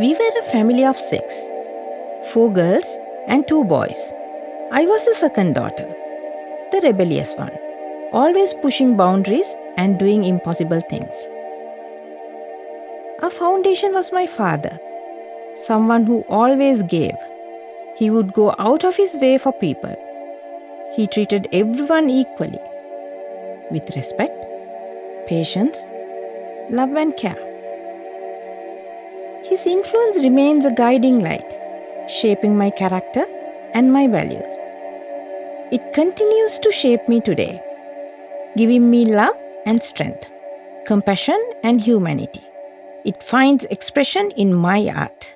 We were a family of 6, 4 girls and 2 boys. I was the second daughter, the rebellious one, always pushing boundaries and doing impossible things. Our foundation was my father, someone who always gave. He would go out of his way for people. He treated everyone equally, with respect, patience, love, and care. His influence remains a guiding light, shaping my character and my values. It continues to shape me today, giving me love and strength, compassion and humanity. It finds expression in my art.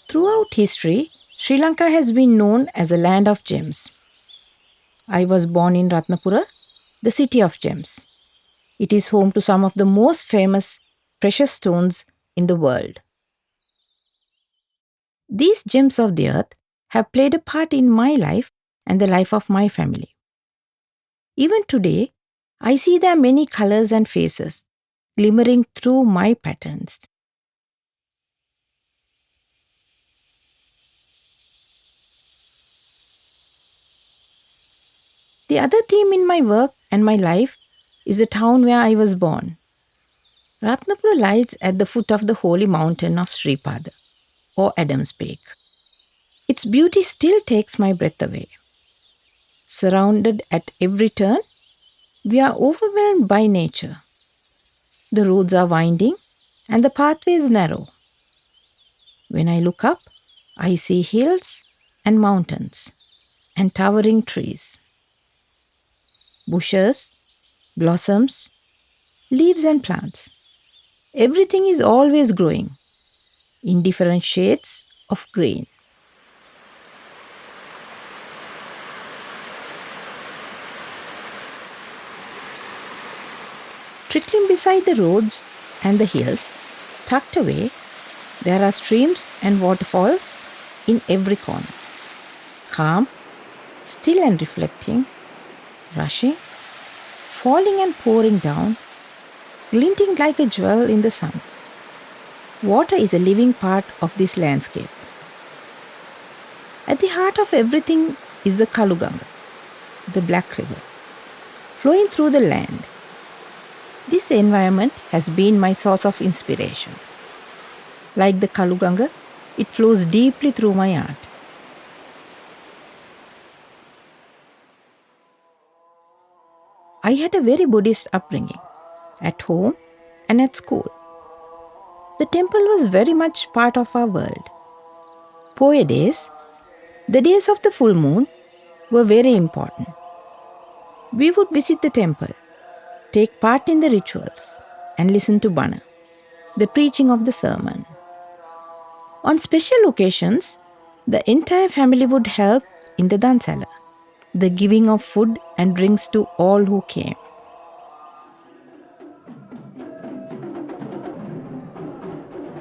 Throughout history, Sri Lanka has been known as a land of gems. I was born in Ratnapura, the city of gems. It is home to some of the most famous precious stones in the world. These gems of the earth have played a part in my life and the life of my family. Even today, I see their many colors and faces glimmering through my patterns. The other theme in my work and my life is the town where I was born. Ratnapura lies at the foot of the holy mountain of Sripada, or Adam's Peak. Its beauty still takes my breath away. Surrounded at every turn, we are overwhelmed by nature. The roads are winding and the pathways narrow. When I look up, I see hills and mountains and towering trees, bushes, blossoms, leaves and plants. Everything is always growing in different shades of green. Trickling beside the roads and the hills, tucked away, there are streams and waterfalls in every corner. Calm, still and reflecting, rushing, falling and pouring down, glinting like a jewel in the sun. Water is a living part of this landscape. At the heart of everything is the Kaluganga, the Black River, flowing through the land. This environment has been my source of inspiration. Like the Kaluganga, it flows deeply through my art. I had a very Buddhist upbringing, at home and at school. The temple was very much part of our world. Poya days, the days of the full moon, were very important. We would visit the temple, take part in the rituals, and listen to Bana, the preaching of the sermon. On special occasions, the entire family would help in the dansala, the giving of food and drinks to all who came.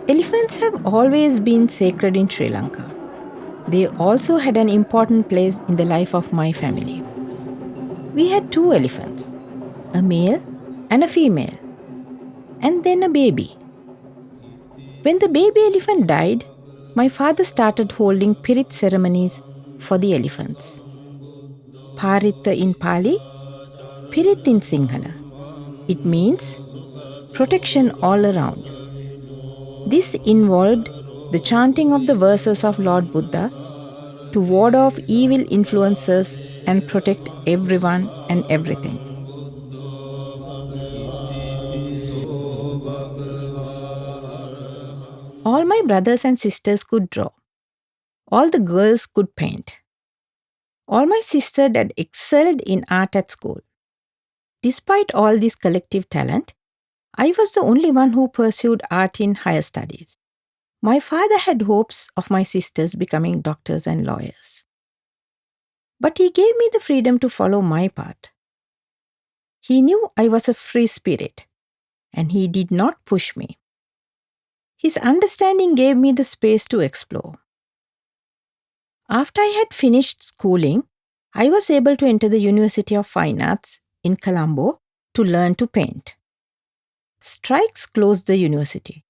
Elephants have always been sacred in Sri Lanka. They also had an important place in the life of my family. We had 2 elephants, a male and a female, and then a baby. When the baby elephant died, my father started holding Pirit ceremonies for the elephants. Paritha in Pali, Pirit in Sinhala. It means protection all around. This involved the chanting of the verses of Lord Buddha to ward off evil influences and protect everyone and everything. All my brothers and sisters could draw. All the girls could paint. All my sisters had excelled in art at school. Despite all this collective talent, I was the only one who pursued art in higher studies. My father had hopes of my sisters becoming doctors and lawyers. But he gave me the freedom to follow my path. He knew I was a free spirit, and he did not push me. His understanding gave me the space to explore. After I had finished schooling, I was able to enter the University of Fine Arts in Colombo to learn to paint. Strikes closed the university.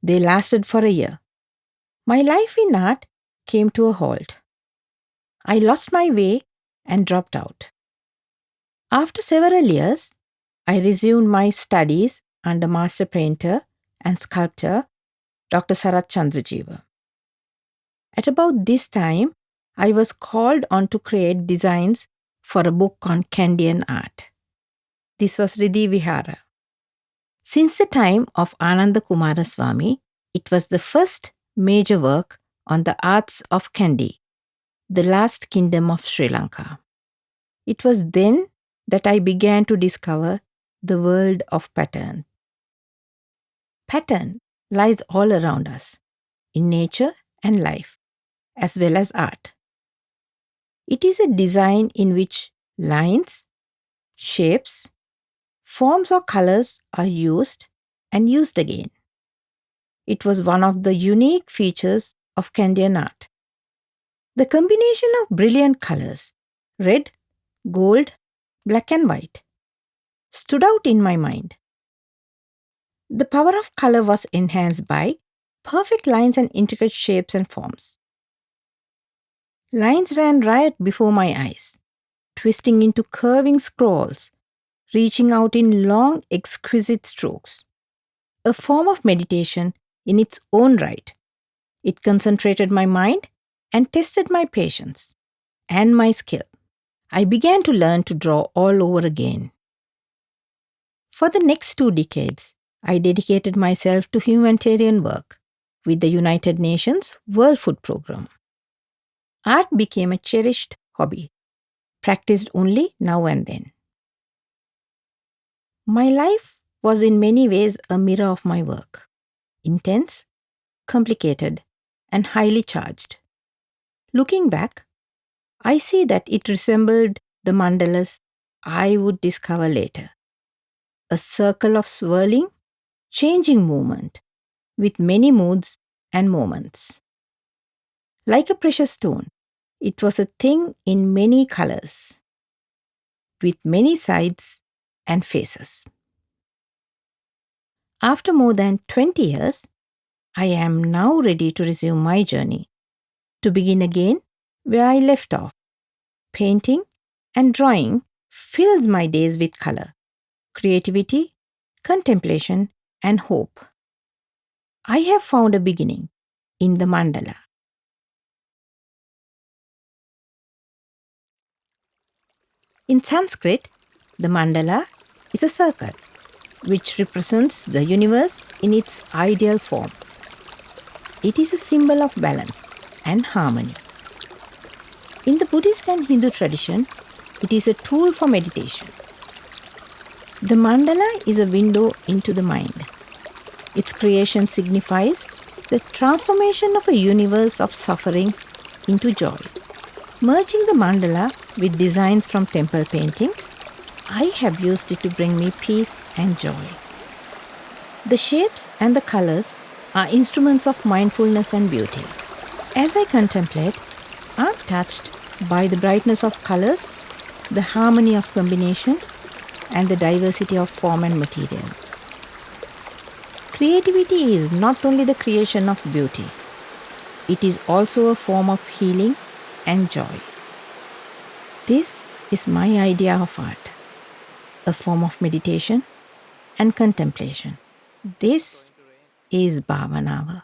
They lasted for a year. My life in art came to a halt. I lost my way and dropped out. After several years, I resumed my studies under master painter and sculptor Dr. Sarat Chandrajiva. At about this time, I was called on to create designs for a book on Kandyan art. This was Riddhi Vihara. Since the time of Ananda Kumaraswamy, it was the first major work on the arts of Kandy, the last kingdom of Sri Lanka. It was then that I began to discover the world of pattern. Pattern lies all around us, in nature and life, as well as art. It is a design in which lines, shapes, forms or colors are used and used again. It was one of the unique features of Kandyan art. The combination of brilliant colors, red, gold, black and white, stood out in my mind. The power of color was enhanced by perfect lines and intricate shapes and forms. Lines ran riot before my eyes, twisting into curving scrolls, reaching out in long, exquisite strokes. A form of meditation in its own right. It concentrated my mind and tested my patience and my skill. I began to learn to draw all over again. For the next 2 decades, I dedicated myself to humanitarian work with the United Nations World Food Programme. Art became a cherished hobby, practiced only now and then. My life was in many ways a mirror of my work, intense, complicated, and highly charged. Looking back, I see that it resembled the Mandalas I would discover later. A circle of swirling, changing movement with many moods and moments. Like a precious stone, it was a thing in many colors, with many sides and faces. After more than 20 years, I am now ready to resume my journey, to begin again where I left off. Painting and drawing fills my days with color, creativity, contemplation, and hope. I have found a beginning in the mandala. In Sanskrit, the mandala is a circle which represents the universe in its ideal form. It is a symbol of balance and harmony. In the Buddhist and Hindu tradition, it is a tool for meditation. The mandala is a window into the mind. Its creation signifies the transformation of a universe of suffering into joy. Merging the mandala with designs from temple paintings, I have used it to bring me peace and joy. The shapes and the colors are instruments of mindfulness and beauty. As I contemplate, I'm touched by the brightness of colors, the harmony of combination, and the diversity of form and material. Creativity is not only the creation of beauty, it is also a form of healing and joy. This is my idea of art, a form of meditation and contemplation. This is Bhavanava.